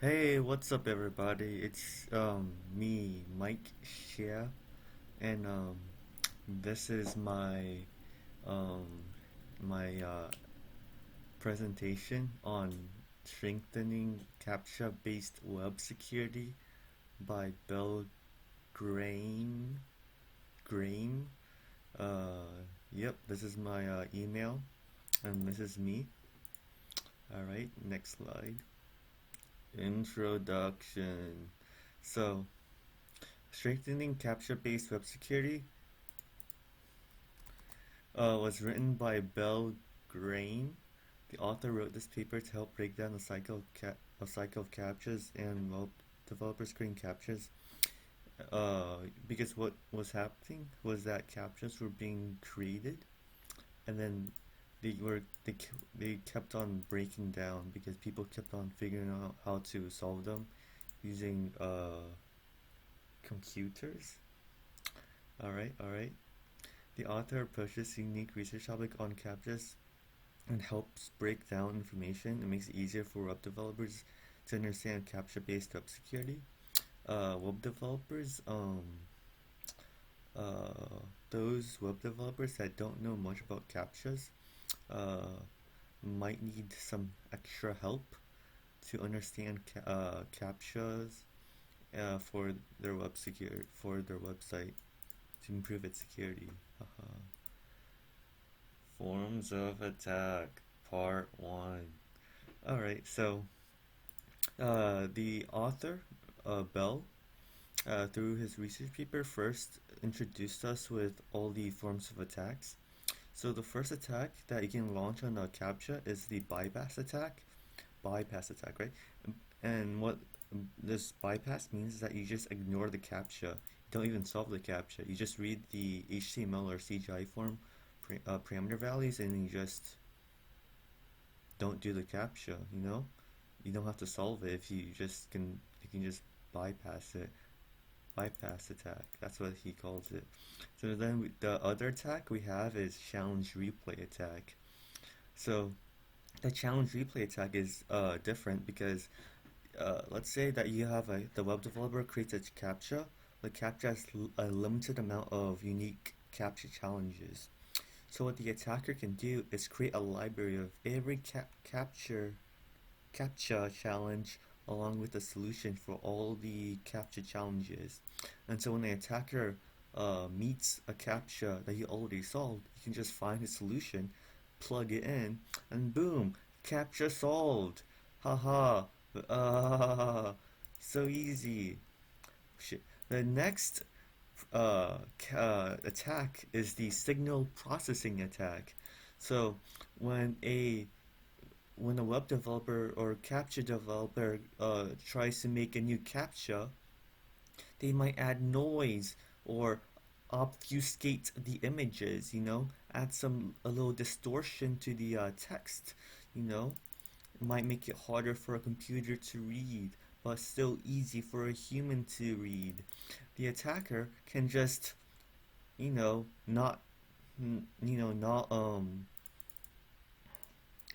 Hey, what's up, everybody? It's me, Mike Shea, and this is um my presentation on strengthening captcha-based web security by Bill Grain. Grain. Yep, this is my email, and this is me. All right, next slide. Introduction. So, strengthening captcha-based web security was written by Bell Grain. The author wrote this paper to help break down a cycle of captchas and well, developers creating captchas. Because what was happening was that captchas were being created, and then they kept on breaking down because people kept on figuring out how to solve them using computers. All right. The author approaches a unique research topic on captchas and helps break down information and makes it easier for web developers to understand captcha-based web security. Web developers, those web developers that don't know much about captchas, uh, might need some extra help to understand captchas for for their website to improve its security. Forms of attack, part one. All right, so the author, Bell, through his research paper, first introduced us with all the forms of attacks. So the first attack that you can launch on a CAPTCHA is the bypass attack. Bypass attack, right? And what this bypass means is that you just ignore the CAPTCHA. You don't even solve the CAPTCHA. You just read the HTML or CGI form parameter values, and you just don't do the CAPTCHA. You don't have to solve it if you can just bypass it. Bypass attack. That's what he calls it. So then the other attack we have is challenge replay attack. So the challenge replay attack is different because let's say that the web developer creates a CAPTCHA. The CAPTCHA has a limited amount of unique CAPTCHA challenges. So what the attacker can do is create a library of every CAPTCHA challenge along with a solution for all the CAPTCHA challenges. And so when the attacker meets a CAPTCHA that he already solved, he can just find his solution, plug it in, and boom, CAPTCHA solved. Haha. So easy. Shit. The next attack is the signal processing attack. So when a when a web developer or CAPTCHA developer tries to make a new CAPTCHA, they might add noise or obfuscate the images, add a little distortion to the text, you know, it might make it harder for a computer to read, but still easy for a human to read. The attacker can just, not, not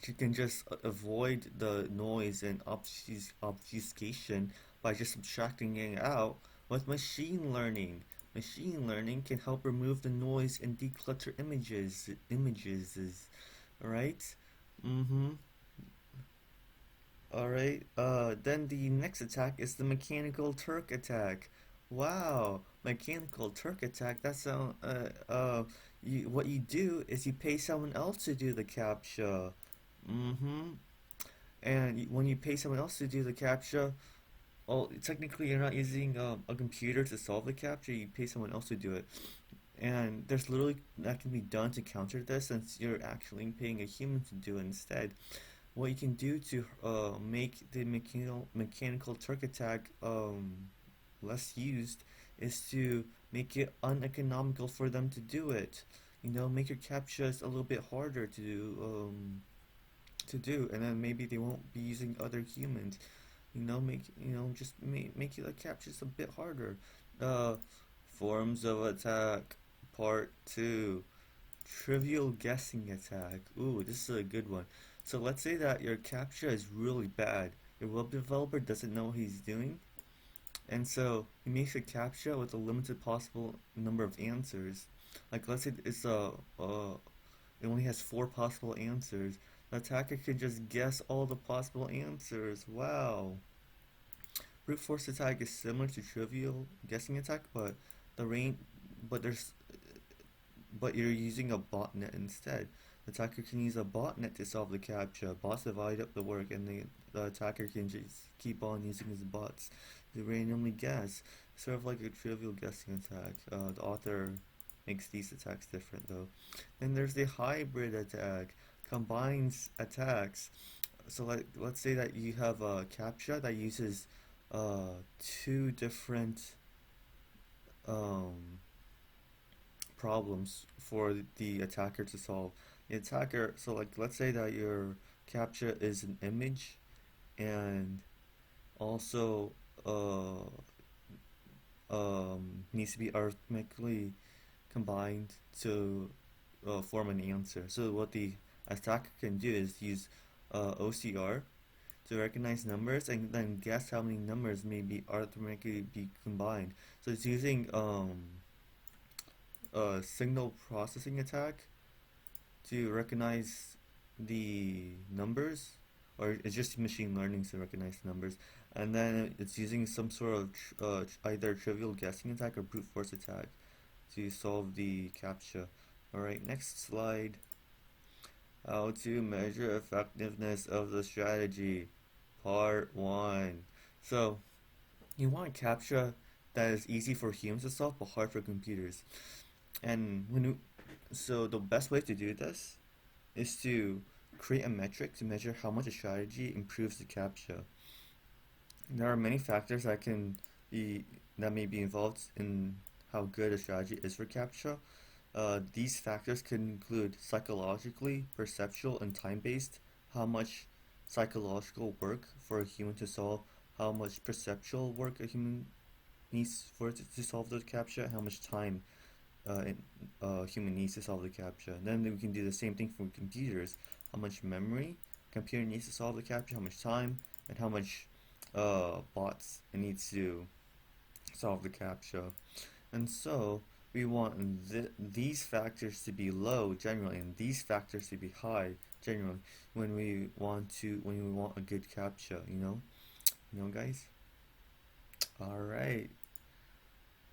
you can just avoid the noise and obfuscation by just subtracting it out with machine learning. Machine learning can help remove the noise and declutter images is right? Mm-hmm. Alright. Then the next attack is the mechanical Turk attack. Wow, mechanical Turk attack. What you do is you pay someone else to do the captcha. Mm-hmm. And when you pay someone else to do the captcha, well, technically you're not using a computer to solve the captcha. You pay someone else to do it. And there's literally that can be done to counter this since you're actually paying a human to do it instead. What you can do to make the mechanical Turk attack less used is to make it uneconomical for them to do it. Make your captchas a little bit harder to do, and then maybe they won't be using other humans. Make the captchas a bit harder. Uh, Forms of attack, part two. Trivial guessing attack. Ooh, this is a good one. So let's say that your captcha is really bad. A web developer doesn't know what he's doing, and so he makes a captcha with a limited possible number of answers. Like let's say it only has four possible answers. The attacker could just guess all the possible answers. Wow. Brute force attack is similar to trivial guessing attack, but the range, but there's, but you're using a botnet instead. The attacker can use a botnet to solve the captcha. Bots divide up the work, and the attacker can just keep on using his bots to randomly guess, sort of like a trivial guessing attack. The author makes these attacks different though. Then there's the hybrid attack, combines attacks. So like, let's say that you have a captcha that uses two different um, problems for the attacker to solve. The attacker, so like, let's say that your captcha is an image and also needs to be arithmetically combined to form an answer. So what the attacker can do is use OCR to recognize numbers and then guess how many numbers may be arithmetically be combined. So it's using a signal processing attack to recognize the numbers, or it's just machine learning to recognize numbers, and then it's using some sort of either trivial guessing attack or brute force attack to solve the captcha. Alright, next slide. How to measure effectiveness of the strategy. Part 1. So, you want a captcha that is easy for humans to solve but hard for computers. And so the best way to do this is to create a metric to measure how much a strategy improves the captcha. There are many factors be that may be involved in how good a strategy is for captcha. These factors can include psychologically, perceptual, and time-based. How much psychological work for a human to solve, how much perceptual work a human needs for it to solve the captcha, how much time human needs to solve the captcha. Then we can do the same thing for computers. How much memory computer needs to solve the captcha, how much time, and how much bots it needs to solve the captcha. And so we want these factors to be low generally, and these factors to be high generally when we want a good captcha. Guys. All right.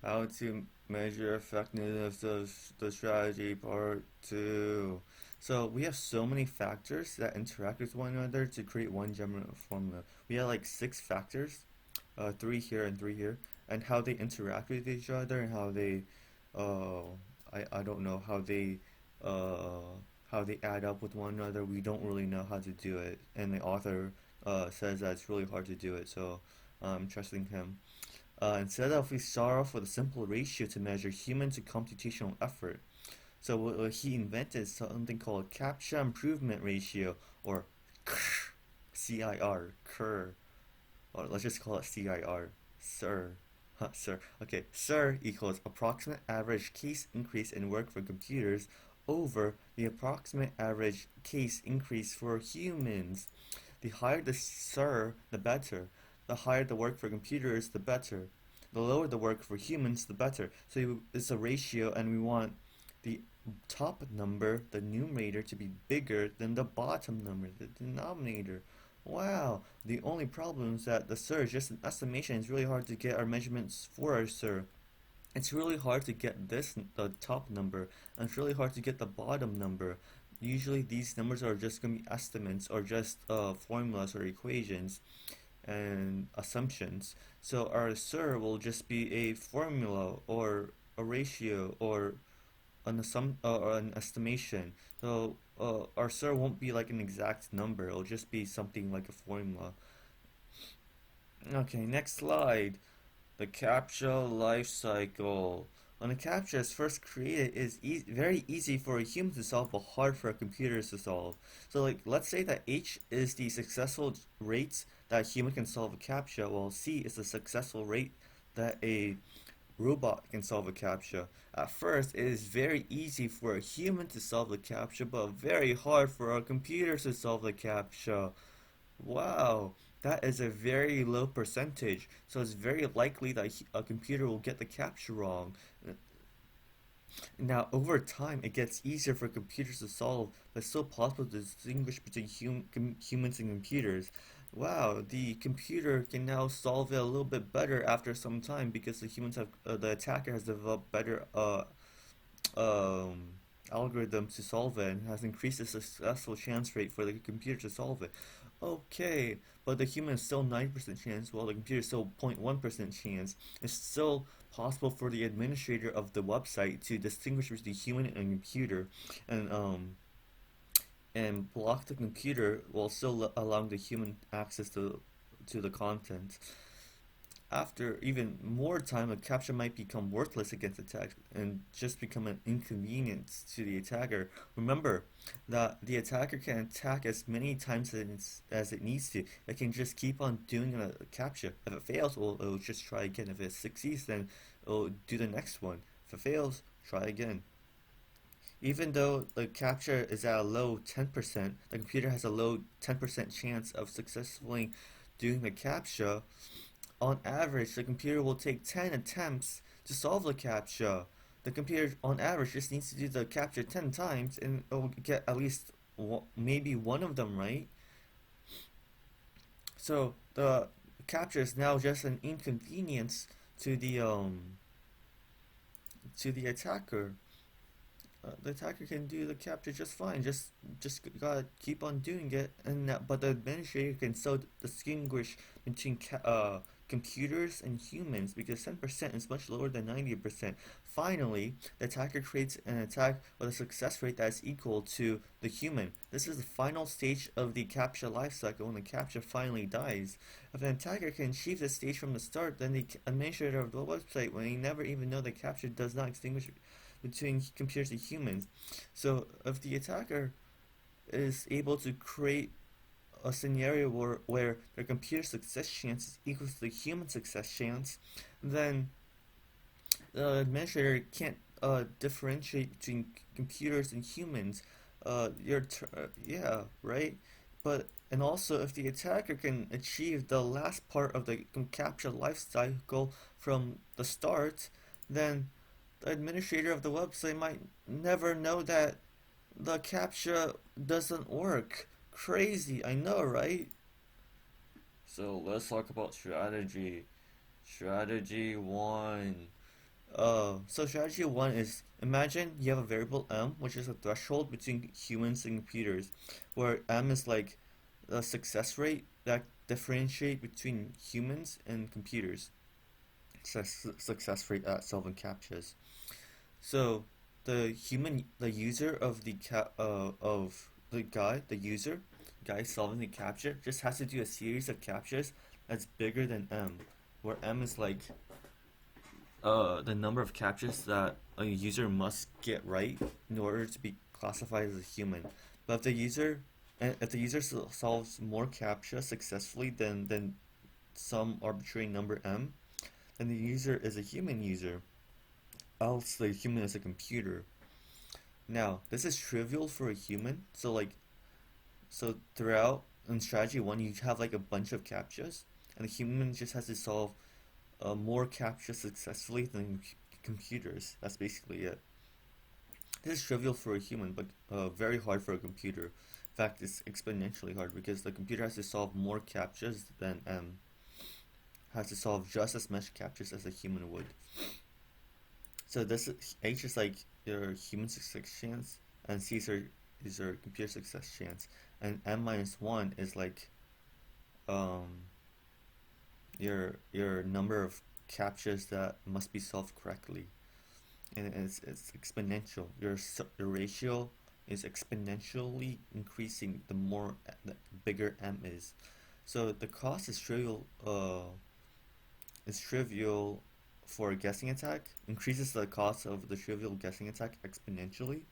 How to measure effectiveness of the strategy part 2. So we have so many factors that interact with one another to create one general formula. We have like 6 factors, 3 here and 3 here, and how they interact with each other and how they, I don't know how they add up with one another. We don't really know how to do it, and the author says that it's really hard to do it. So I'm trusting him. Instead of, we start off with a simple ratio to measure human to computational effort. So what he invented is something called Captcha Improvement Ratio, or CIR, CIR, or let's just call it CIR, SIR. SIR. Okay, SIR equals approximate average case increase in work for computers over the approximate average case increase for humans. The higher the SIR, the better. The higher the work for computers, the better. The lower the work for humans, the better. So it's a ratio, and we want the top number, the numerator, to be bigger than the bottom number, the denominator. Wow, the only problem is that the SIR is just an estimation. It's really hard to get our measurements for our SIR. It's really hard to get the top number, and it's really hard to get the bottom number. Usually these numbers are just going to be estimates, or just formulas or equations and assumptions. So our SIR will just be a formula or a ratio or or an estimation. So our SIR won't be like an exact number. It'll just be something like a formula. Okay, next slide. The Captcha Lifecycle. When a captcha is first created, it is very easy for a human to solve, but hard for computers to solve. So, like, let's say that H is the successful rate that a human can solve a captcha, while C is the successful rate that a robot can solve a captcha. At first, it is very easy for a human to solve the captcha, but very hard for a computer to solve the captcha. Wow. that is a very low percentage. So it's very likely that a computer will get the captcha wrong. Now, over time, it gets easier for computers to solve, but it's still possible to distinguish between humans and computers. Wow, the computer can now solve it a little bit better after some time because the attacker has developed better um, algorithms to solve it and has increased the successful chance rate for the computer to solve it. Okay, but the human is still 90% chance, while the computer is still 0.1% chance. It's still possible for the administrator of the website to distinguish between human and computer, and block the computer while still allowing the human access to the content. After even more time, a captcha might become worthless against attacks and just become an inconvenience to the attacker. Remember that the attacker can attack as many times as it needs to. It can just keep on doing a captcha. If it fails, well, it'll just try again. If it succeeds, then it'll do the next one. If it fails, try again. Even though the captcha is at a low 10%, the computer has a low 10% chance of successfully doing the captcha. On average, the computer will take 10 attempts to solve the CAPTCHA. The computer, on average, just needs to do the CAPTCHA 10 times and it will get at least maybe one of them right. So the CAPTCHA is now just an inconvenience to the attacker. The attacker can do the CAPTCHA just fine. Just gotta keep on doing it, but the administrator can still distinguish between computers and humans because 10% is much lower than 90%. Finally, the attacker creates an attack with a success rate that is equal to the human. This is the final stage of the Captcha lifecycle when the Captcha finally dies. If an attacker can achieve this stage from the start, then the administrator of the website may never even know the Captcha does not extinguish between computers and humans. So if the attacker is able to create a scenario where the computer success chance is equal to the human success chance, then the administrator can't differentiate between computers and humans. Yeah, right. But and also, if the attacker can achieve the last part of the Captcha lifecycle from the start, then the administrator of the website might never know that the captcha doesn't work. Crazy, I know, right? So let's talk about strategy. Strategy 1. So strategy 1 is imagine you have a variable m, which is a threshold between humans and computers, where m is like the success rate that differentiate between humans and computers. Success rate at solving captchas. So the user of the user guy solving the captcha just has to do a series of captchas that's bigger than m, where m is like the number of captchas that a user must get right in order to be classified as a human. But if the user solves more captcha successfully than some arbitrary number m, then the user is a human user. Else the human is a computer. Now, this is trivial for a human. So throughout in strategy 1, you have like a bunch of captchas, and the human just has to solve more captchas successfully than computers. That's basically it. This is trivial for a human, but very hard for a computer. In fact, it's exponentially hard because the computer has to solve more captchas than has to solve just as much captchas as a human would. So this H is like your human success chance, and C is your computer success chance, and M minus 1 is like um, your number of captchas that must be solved correctly, and it's exponential. Your ratio is exponentially increasing the bigger M is. So the cost is trivial. Is trivial for a guessing attack, increases the cost of the trivial guessing attack exponentially,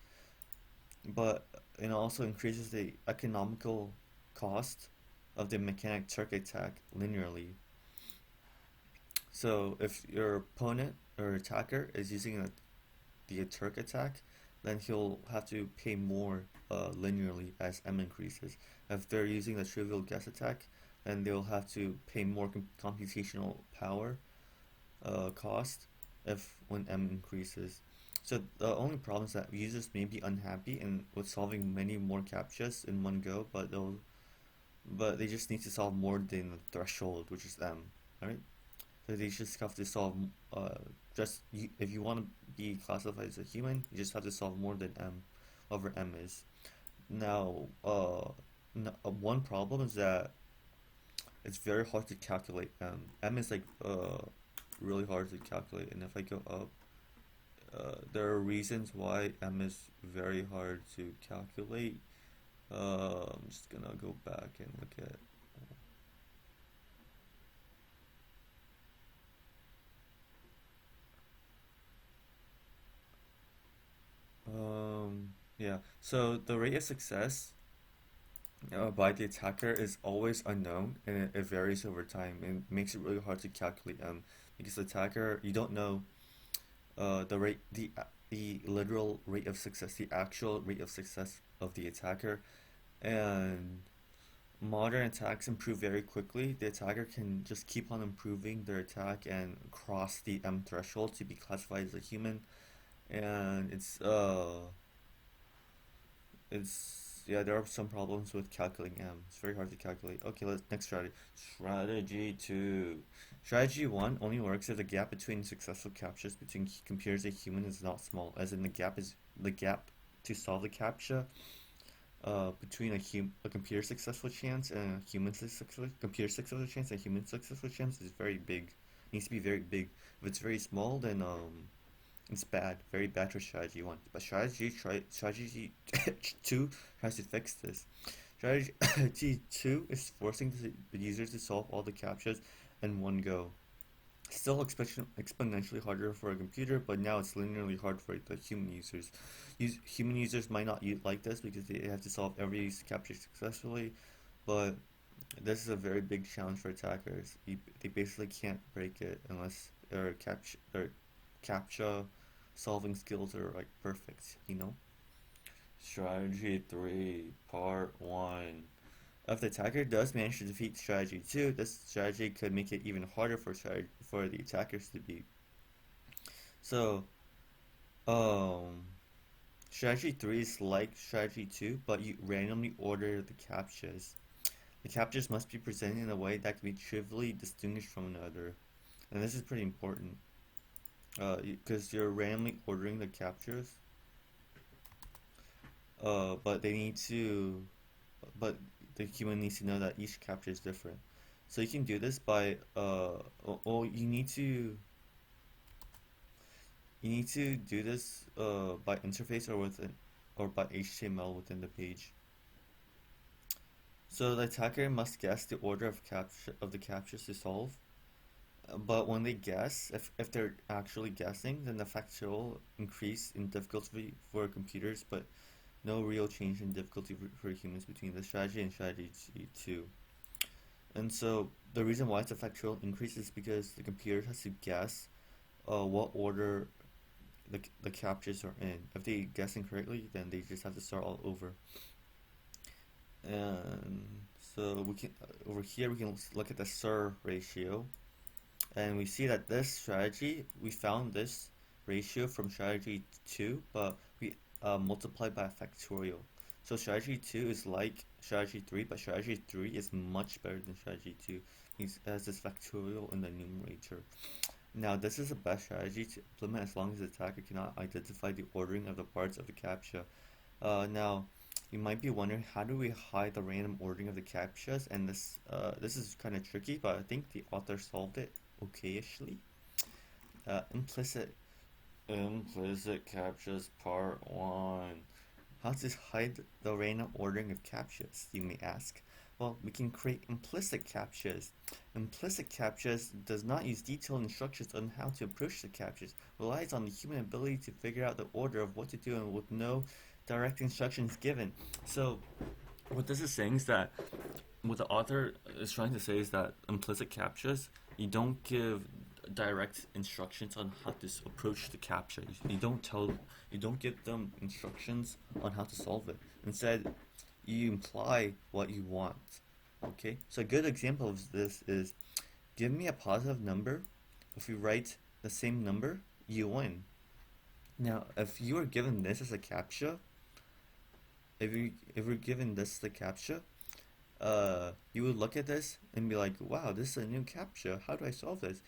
but it also increases the economical cost of the mechanic Turk attack linearly. So if your opponent or attacker is using the Turk attack, then he'll have to pay more linearly as M increases. If they're using the trivial guess attack, and they'll have to pay more computational power cost if when M increases. So the only problem is that users may be unhappy and with solving many more captchas in one go, but they just need to solve more than the threshold, which is M, right? So they just have to solve if you want to be classified as a human, you just have to solve more than M, whatever M is. Now, one problem is that it's very hard to calculate M. M is like really hard to calculate, and if I go up, there are reasons why M is very hard to calculate. I'm just gonna go back and look at. Yeah. So the rate of success by the attacker is always unknown, and it varies over time, and makes it really hard to calculate because the attacker you don't know the literal rate of success, the actual rate of success of the attacker, and modern attacks improve very quickly. The attacker can just keep on improving their attack and cross the M threshold to be classified as a human, and it's yeah, there are some problems with calculating M. It's very hard to calculate. Okay, let's next strategy. Strategy 2. Strategy 1 only works if the gap between successful captures between computers and human is not small, as in the gap to solve the captcha between a computer successful chance and a computer successful chance and human successful chance is very big. It needs to be very big. If it's very small, then it's bad, very bad for strategy 1. But strategy 2 tries to fix this. Strategy 2 is forcing the user to solve all the captchas in one go. Still exponentially harder for a computer, but now it's linearly hard for the human users. Human users might not like this because they have to solve every capture successfully, but this is a very big challenge for attackers. They basically can't break it unless their captcha solving skills are like perfect, you know? Strategy 3, Part 1. If the attacker does manage to defeat strategy 2, this strategy could make it even harder for the attackers to beat. So, um, strategy 3 is like strategy 2, but you randomly order the captchas. The captchas must be presented in a way that can be trivially distinguished from another. And this is pretty important, because you're randomly ordering the captchas, but but the human needs to know that each captcha is different. So you can do this by, you need to do this by interface or by HTML within the page. So the attacker must guess the order of the captures to solve. But when they guess, if they're actually guessing, then the factorial increase in difficulty for computers, but no real change in difficulty for humans between the strategy and strategy 2. And so the reason why it's a factorial increase is because the computer has to guess what order the captures are in. If they guess incorrectly, then they just have to start all over. And so we can over here we can look at the SIR ratio, and we see that we found this ratio from strategy 2, but we multiplied by a factorial. So strategy 2 is like strategy 3, but strategy 3 is much better than strategy 2. It has this factorial in the numerator. Now, this is the best strategy to implement as long as the attacker cannot identify the ordering of the parts of the captcha. Now, you might be wondering, how do we hide the random ordering of the captchas? And this is kind of tricky, but I think the author solved it okayishly. Implicit Captchas Part 1. How to hide the random ordering of captchas, you may ask? Well, we can create implicit captchas. Implicit captchas does not use detailed instructions on how to approach the captchas, relies on the human ability to figure out the order of what to do and with no direct instructions given. So, what this is saying is that what the author is trying to say is that implicit captchas, you don't give direct instructions on how to approach the captcha. You don't give them instructions on how to solve it. Instead, you imply what you want. Okay, so a good example of this is give me a positive number. If you write the same number, you win. Now, if you were given this as a captcha, if you're given this as a captcha, you would look at this and be like, wow, this is a new captcha. How do I solve this?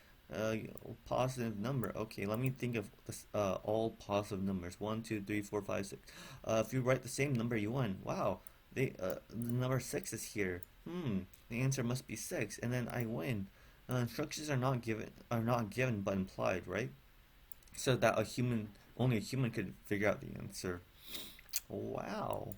Positive number. Okay, let me think of this, all positive numbers. One, two, three, four, five, six. If you write the same number, you win. Wow, the number six is here. The answer must be six, and then I win. Instructions are not given but implied, right? So that only a human could figure out the answer. Wow.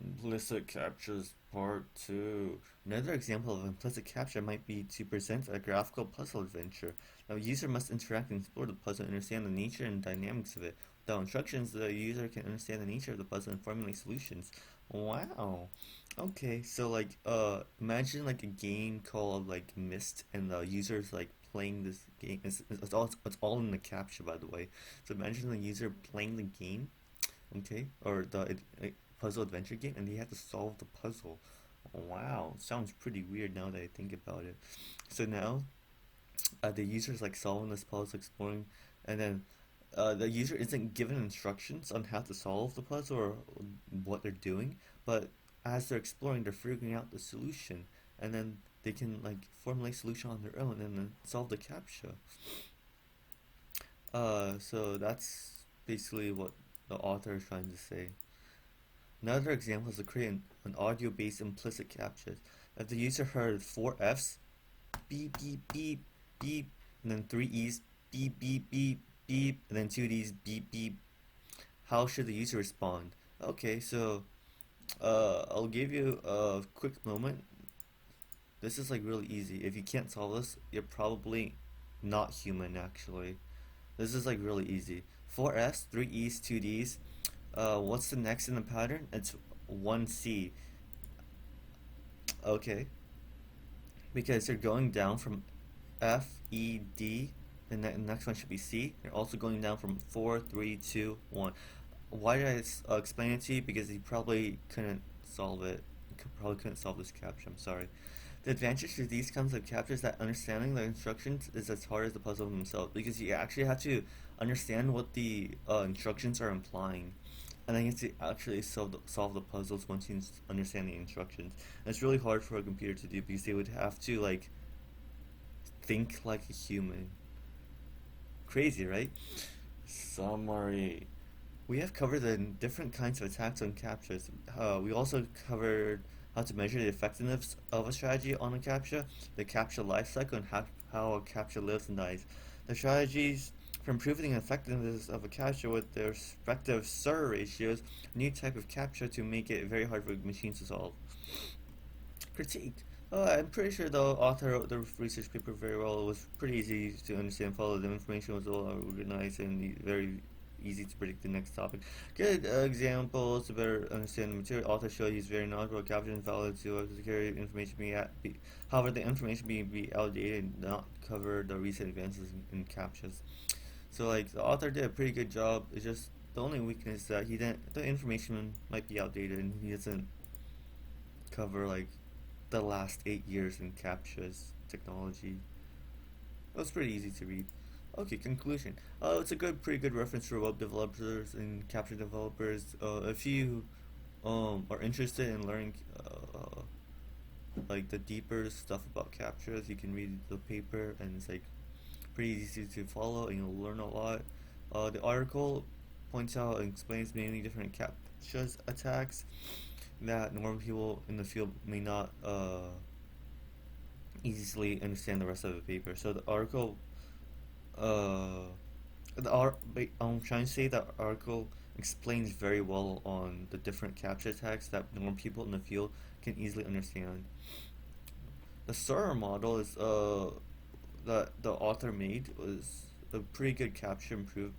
Implicit Captchas Part 2. Another example of implicit captcha might be to present a graphical puzzle adventure. Now, a user must interact and explore the puzzle and understand the nature and dynamics of it. Without instructions, the user can understand the nature of the puzzle and formulate solutions. Wow. Okay, so imagine like a game called like Myst, and the user's like playing this game. It's all in the captcha, by the way. So imagine the user playing the game, okay, or the puzzle adventure game, and they have to solve the puzzle. Wow, sounds pretty weird now that I think about it. So now, the user is like solving this puzzle, exploring, and then the user isn't given instructions on how to solve the puzzle or what they're doing, but as they're exploring, they're figuring out the solution, and then they can like formulate solution on their own and then solve the captcha. So that's basically what the author is trying to say. Another example is to create an audio-based implicit captcha. If the user heard four Fs, beep beep beep beep, and then three E's, beep beep beep beep, and then two D's, beep beep, how should the user respond? Okay, so I'll give you a quick moment. This is like really easy. If you can't solve this, you're probably not human actually. This is like really easy. Four F's, three E's, two D's. What's the next in the pattern? It's one C. Okay, because you're going down from F, E, D. The next one should be C. You're also going down from 4, 3, 2, 1. Why did I explain it to you? Because you probably couldn't solve it. Probably couldn't solve this captcha. I'm sorry. The advantage to these kinds of captchas is that understanding the instructions is as hard as the puzzle themselves, because you actually have to understand what the instructions are implying, and then you have to actually solve the puzzles once you understand the instructions. And it's really hard for a computer to do because they would have to like think like a human. Crazy, right? Summary. We have covered the different kinds of attacks on captchas. We also covered how to measure the effectiveness of a strategy on a captcha, the captcha lifecycle, and how a captcha lives and dies. The strategies for improving the effectiveness of a captcha with their respective SIR ratios, a new type of captcha to make it very hard for machines to solve. Critique. I'm pretty sure the author wrote the research paper very well. It was pretty easy to understand, follow. The information was well organized and very easy to predict the next topic. Good examples to better understand the material. Author showed he's very knowledgeable, capturing valid to carry information however, the information be outdated and not cover the recent advances in captchas. So like the author did a pretty good job. It's just the only weakness that he didn't. The information might be outdated and he doesn't cover like the last 8 years in captchas technology. It was pretty easy to read. Okay, conclusion. It's a pretty good reference for web developers and capture developers. If you are interested in learning like the deeper stuff about captchas, you can read the paper, and it's like pretty easy to follow, and you'll learn a lot. The article points out and explains many different captchas attacks that normal people in the field may not easily understand the rest of the paper. So the article, uh, I'm trying to say that article explains very well on the different capture attacks that normal people in the field can easily understand. The SORA model is that the author made was a pretty good capture improve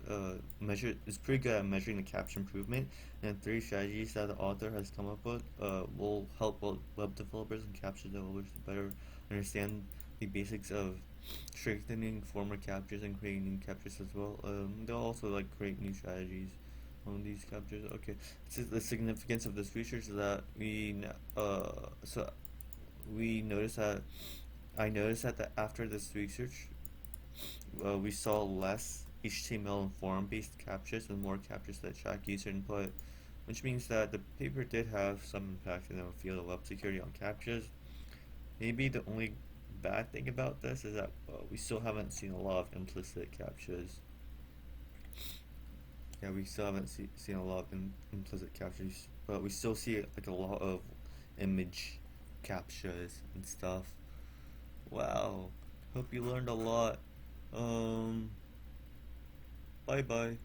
measure is pretty good at measuring the capture improvement, and three strategies that the author has come up with will help both web developers and capture developers to better understand the basics of strengthening former captures and creating new captures as well. They'll also like create new strategies on these captures. Okay, so the significance of this research is that so we noticed that I noticed that after this research, we saw less HTML and form-based captchas and more captchas that track user input, which means that the paper did have some impact in the field of web security on captchas. Maybe the only bad thing about this is that we still haven't seen a lot of implicit captchas. Yeah, we still haven't seen a lot of implicit captchas, but we still see like a lot of image captchas and stuff. Wow. Hope you learned a lot. Um, bye bye.